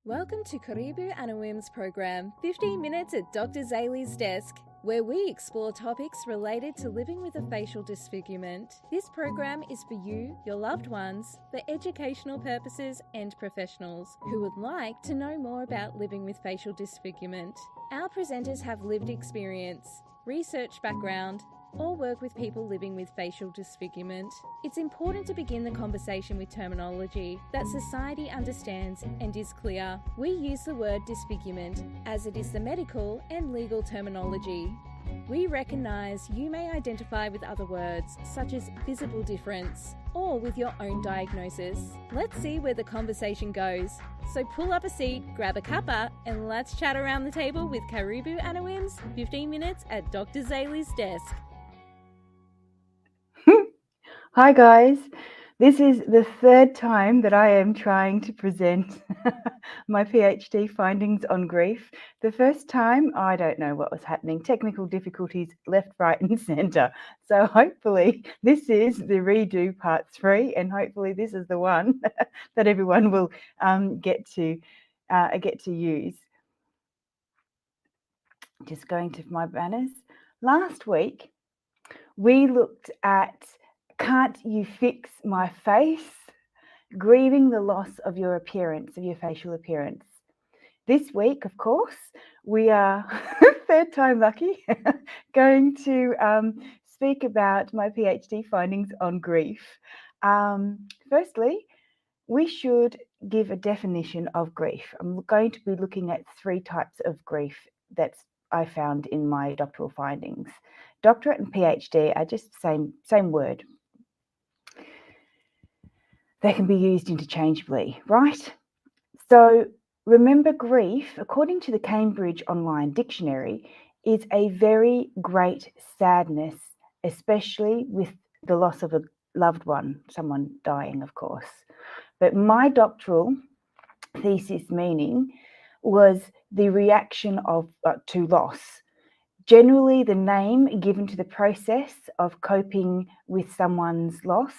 Welcome to Karibu Anawim's program, 15 Minutes at Dr. Zali's Desk, where we explore topics related to living with a facial disfigurement. This program is for you, your loved ones, for educational purposes and professionals who would like to know more about living with facial disfigurement. Our presenters have lived experience, research background, or work with people living with facial disfigurement. It's important to begin the conversation with terminology that society understands and is clear. We use the word disfigurement as it is the medical and legal terminology. We recognise you may identify with other words such as visible difference or with your own diagnosis. Let's see where the conversation goes. So pull up a seat, grab a cuppa, and let's chat around the table with Karibu Anawim's 15 Minutes at Dr. Zali's Desk. Hi guys, this is the third time that I am trying to present my PhD findings on grief. The first time, I don't know what was happening, technical difficulties left, right and centre. So hopefully this is the redo part 3 and hopefully this is the one that everyone will get to use. Just going to my banners. Last week we looked at Can't You Fix My Face? Grieving the loss of your appearance, of your facial appearance. This week, of course, we are, third time lucky, going to speak about my PhD findings on grief. Firstly, we should give a definition of grief. I'm going to be looking at 3 types of grief that I found in my doctoral findings. Doctorate and PhD are just the same word. They can be used interchangeably, right? So remember, grief, according to the Cambridge Online Dictionary, is a very great sadness, especially with the loss of a loved one, someone dying, of course. But my doctoral thesis meaning was the reaction to loss. Generally, the name given to the process of coping with someone's loss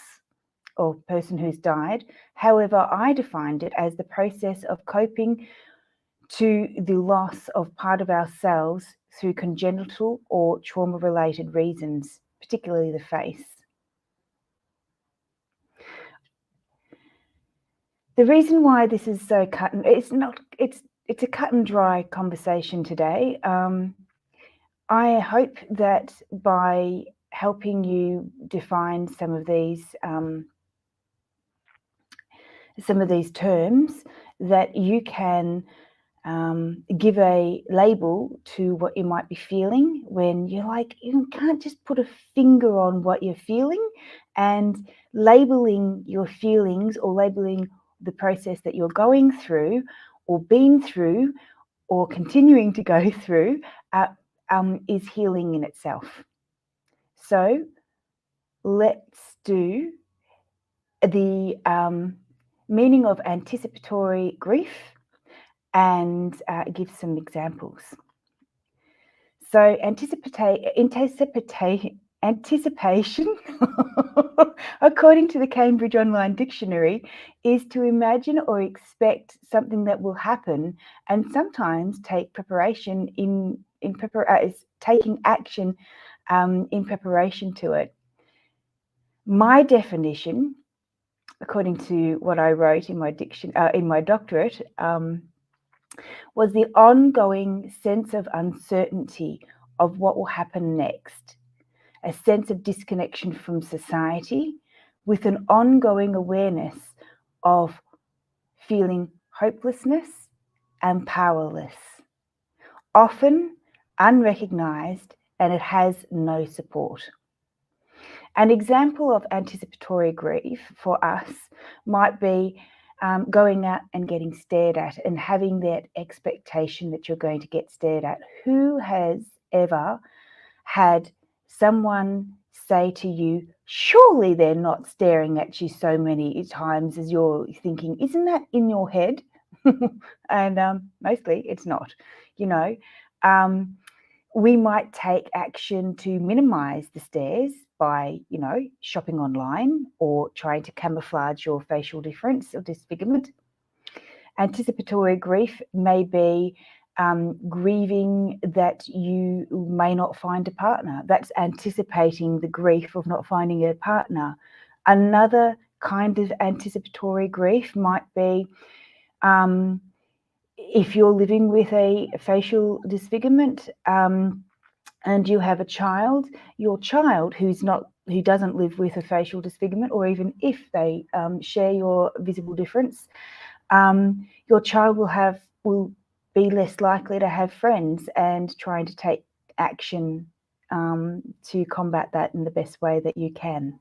or person who's died. However, I defined it as the process of coping to the loss of part of ourselves through congenital or trauma-related reasons, particularly the face. The reason why this is so it's a cut and dry conversation today. I hope that by helping you define some of these terms, that you can give a label to what you might be feeling when you're like, you can't just put a finger on what you're feeling, and labeling your feelings or labeling the process that you're going through or been through or continuing to go through is healing in itself. So let's do the meaning of anticipatory grief and give some examples. So anticipation, according to the Cambridge Online Dictionary, is to imagine or expect something that will happen, and sometimes take preparation taking action in preparation to it. My definition, according to what I wrote in my doctorate, was the ongoing sense of uncertainty of what will happen next, a sense of disconnection from society, with an ongoing awareness of feeling hopelessness and powerless, often unrecognized, and it has no support. An example of anticipatory grief for us might be going out and getting stared at and having that expectation that you're going to get stared at. Who has ever had someone say to you, surely they're not staring at you so many times as you're thinking, isn't that in your head? And mostly it's not, we might take action to minimize the stares by, shopping online or trying to camouflage your facial difference or disfigurement. Anticipatory grief may be grieving that you may not find a partner. That's anticipating the grief of not finding a partner. Another kind of anticipatory grief might be if you're living with a facial disfigurement and you have a child, your child who doesn't live with a facial disfigurement, or even if they share your visible difference, your child will be less likely to have friends and trying to take action to combat that in the best way that you can.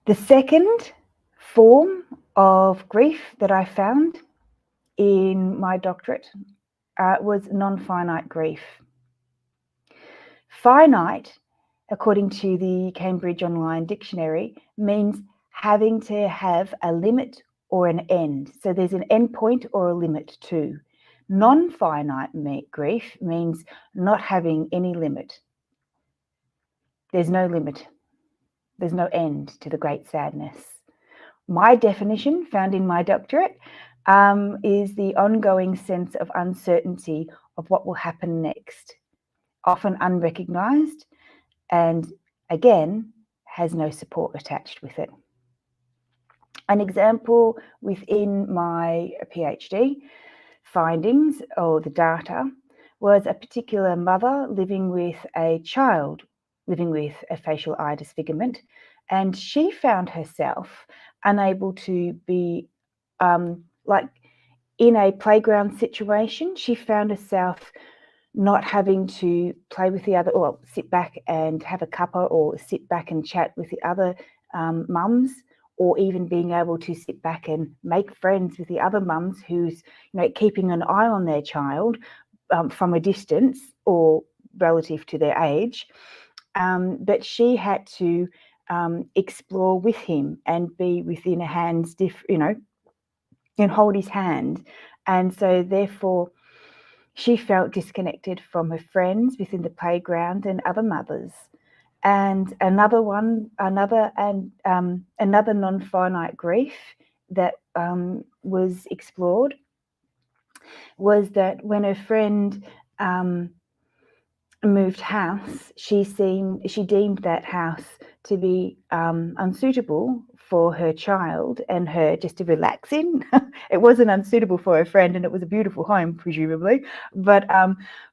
The second form of grief that I found in my doctorate was non-finite grief. Finite, according to the Cambridge Online Dictionary, means having to have a limit or an end. So there's an end point or a limit too. Non-finite grief means not having any limit. There's no limit. There's no end to the great sadness. My definition, found in my doctorate, is the ongoing sense of uncertainty of what will happen next, often unrecognized, and again, has no support attached with it. An example within my PhD findings, or the data, was a particular mother living with a child living with a facial eye disfigurement, and she found herself unable to be like in a playground situation. She found herself not having to play with the other, or sit back and have a cuppa, or sit back and chat with the other mums, or even being able to sit back and make friends with the other mums who's keeping an eye on their child from a distance or relative to their age. But she had to explore with him and be within a hand's and hold his hand. And so therefore she felt disconnected from her friends within the playground and other mothers. And another non-finite grief that was explored was that when her friend moved house, she deemed that house to be unsuitable for her child and her just to relax in. It wasn't unsuitable for her friend, and it was a beautiful home, presumably, but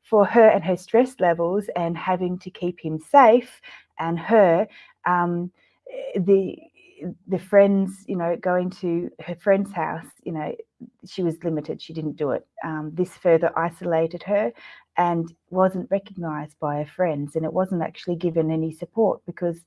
for her and her stress levels and having to keep him safe, and her, the friends, going to her friend's house, she was limited. She didn't do it. This further isolated her and wasn't recognised by her friends, and it wasn't actually given any support because,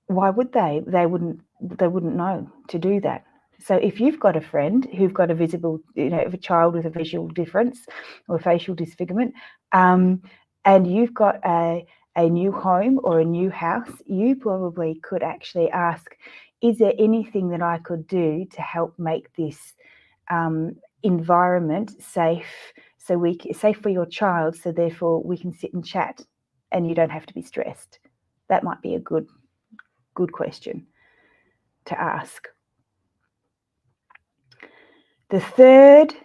why would they? They wouldn't know to do that. So if you've got a friend who've got a visible, a child with a visual difference or a facial disfigurement, and you've got a new home or a new house, you probably could actually ask, is there anything that I could do to help make this environment safe, safe for your child, so therefore we can sit and chat and you don't have to be stressed? That might be a good question to ask. The third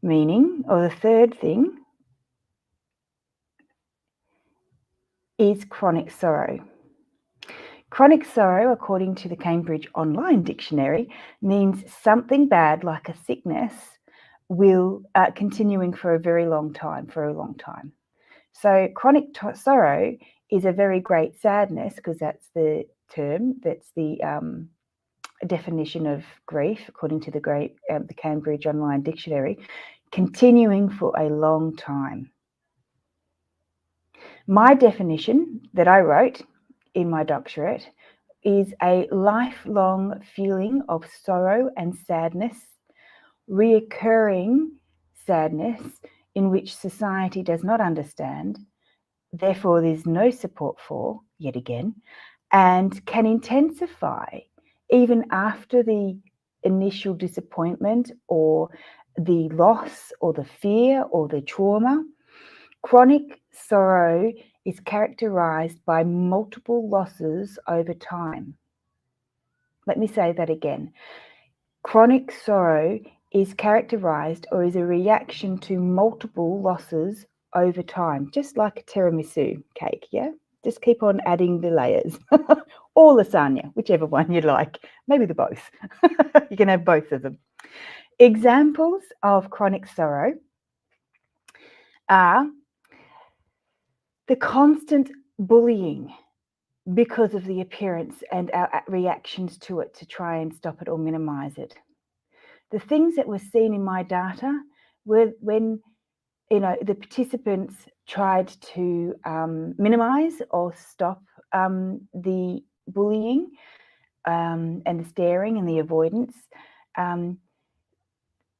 meaning, or the third thing, is chronic sorrow. Chronic sorrow, according to the Cambridge Online Dictionary, means something bad like a sickness will continuing for a very long time, So chronic sorrow is a very great sadness, because that's the term, that's the definition of grief, according to the Cambridge Online Dictionary, continuing for a long time. My definition that I wrote in my doctorate is a lifelong feeling of sorrow and sadness, reoccurring sadness in which society does not understand, therefore there's no support for, yet again, and can intensify even after the initial disappointment or the loss or the fear or the trauma. Chronic sorrow is characterized by multiple losses over time. Let me say that again. Chronic sorrow is characterized or is a reaction to multiple losses over time, just like a tiramisu cake, yeah? Just keep on adding the layers. Or lasagna, whichever one you like. Maybe the both. You can have both of them. Examples of chronic sorrow are the constant bullying because of the appearance and our reactions to it to try and stop it or minimize it. The things that were seen in my data were when the participants tried to minimize or stop the bullying and the staring and the avoidance,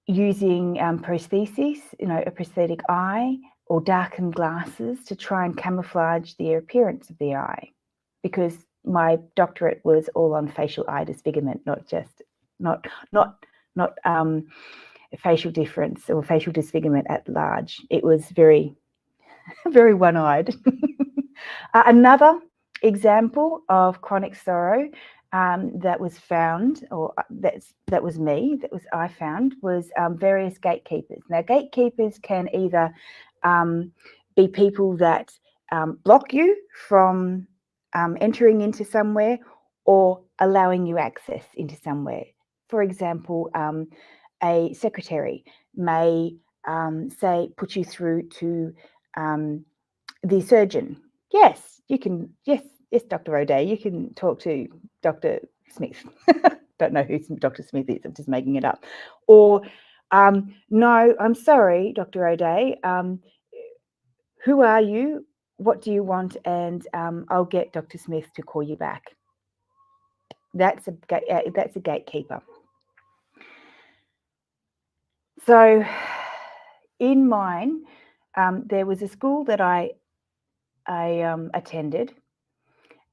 using prosthesis, a prosthetic eye or darkened glasses to try and camouflage the appearance of the eye, because my doctorate was all on facial eye disfigurement, not facial difference or facial disfigurement at large. It was very, very one-eyed. Another example of chronic sorrow that was found, or I found, was various gatekeepers. Now, gatekeepers can either be people that block you from entering into somewhere or allowing you access into somewhere. For example, a secretary may put you through to the surgeon. Yes, you can. Yes, Dr. O'Day, you can talk to Dr. Smith. Don't know who Dr. Smith is. I'm just making it up. Or, no, I'm sorry, Dr. O'Day. Who are you? What do you want? And I'll get Dr. Smith to call you back. That's a gatekeeper. So, in mine, there was a school that I attended,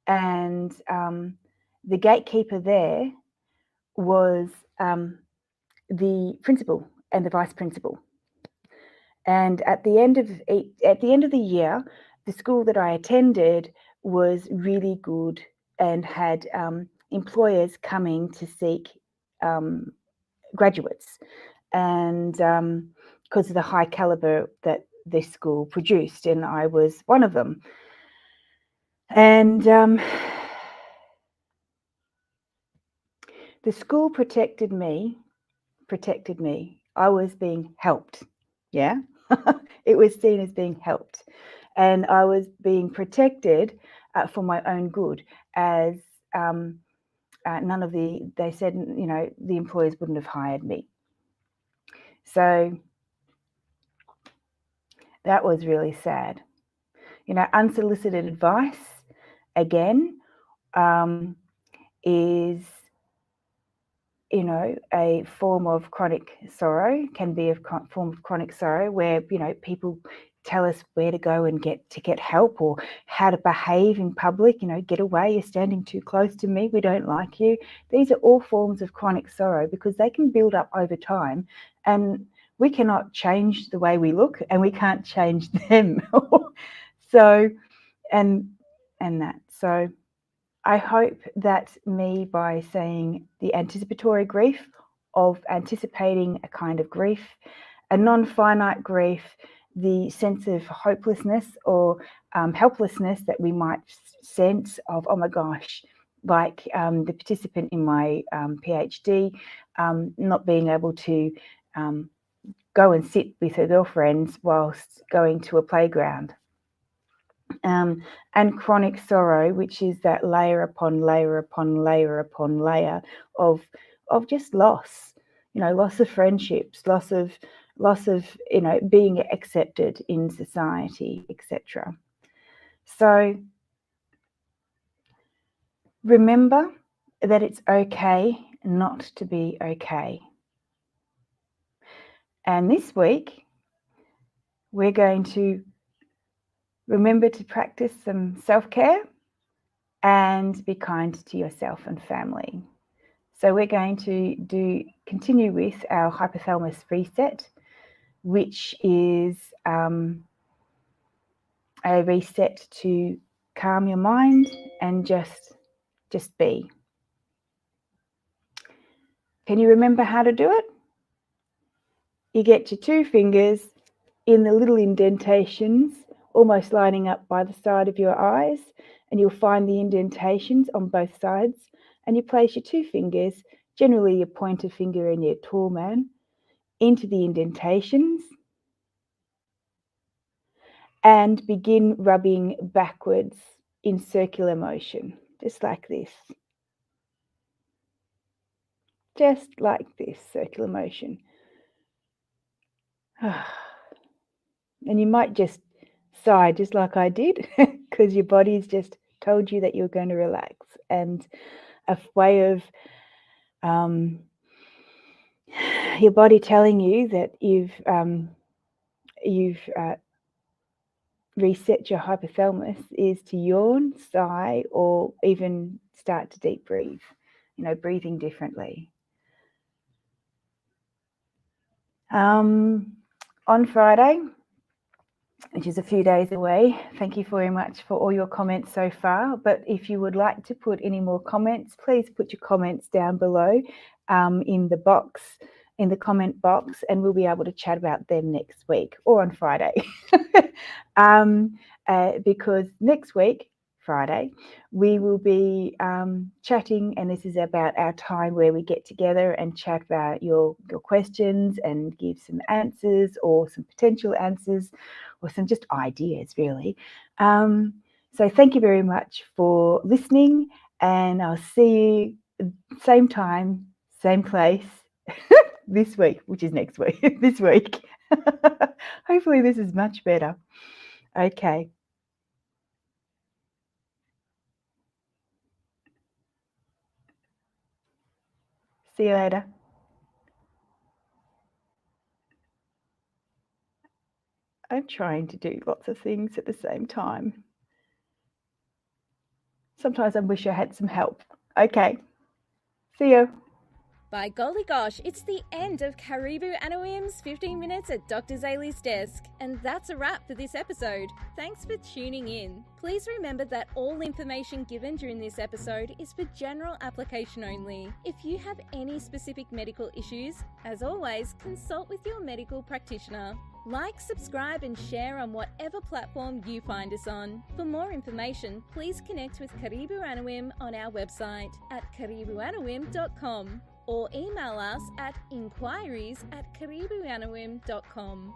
and the gatekeeper there was the principal and the vice principal. And at the end of the year, the school that I attended was really good and had employers coming to seek graduates, and because of the high caliber that this school produced, and I was one of them. And the school protected me. I was being helped. Yeah, it was seen as being helped, and I was being protected for my own good, as they said, the employers wouldn't have hired me. So that was really sad. Unsolicited advice, again, is a form of chronic sorrow, can be a form of chronic sorrow where, people tell us where to go and get help, or how to behave in public. Get away, you're standing too close to me, we don't like you. These are all forms of chronic sorrow because they can build up over time, and we cannot change the way we look, and we can't change them. So, and that. So I hope that me, by saying the anticipatory grief of anticipating a kind of grief, a non-finite grief, the sense of hopelessness or helplessness that we might sense of, oh my gosh, like the participant in my PhD, not being able to go and sit with her girlfriends whilst going to a playground. And chronic sorrow, which is that layer upon layer upon layer upon layer of just loss, loss of friendships, loss of being accepted in society, etc. So remember that it's okay not to be okay. And this week, we're going to remember to practice some self-care and be kind to yourself and family. So we're going to continue with our hypothalamus reset, which is a reset to calm your mind and just be. Can you remember how to do it? You get your 2 fingers in the little indentations, almost lining up by the side of your eyes, and you'll find the indentations on both sides, and you place your 2 fingers, generally your pointer finger and your tall man, into the indentations and begin rubbing backwards in circular motion, just like this. Just like this, circular motion. And you might just sigh just like I did because your body's just told you that you're going to relax, and a way of your body telling you that you've reset your hypothalamus is to yawn, sigh, or even start to deep breathe, breathing differently. On Friday, which is a few days away, thank you very much for all your comments so far. But if you would like to put any more comments, please put your comments down below in the comment box, and we'll be able to chat about them next week or on Friday. Because next week, Friday, we will be chatting, and this is about our time where we get together and chat about your questions and give some answers or some potential answers or some just ideas, really. So thank you very much for listening, and I'll see you same time, same place this week, which is next week, this week. Hopefully this is much better. Okay. See you later. I'm trying to do lots of things at the same time. Sometimes I wish I had some help. Okay. See you. By golly gosh, it's the end of Karibu Anawim's 15 Minutes at Dr. Zali's Desk. And that's a wrap for this episode. Thanks for tuning in. Please remember that all information given during this episode is for general application only. If you have any specific medical issues, as always, consult with your medical practitioner. Like, subscribe and share on whatever platform you find us on. For more information, please connect with Karibu Anawim on our website at karibuanawim.com or email us at inquiries@karibuanawim.com.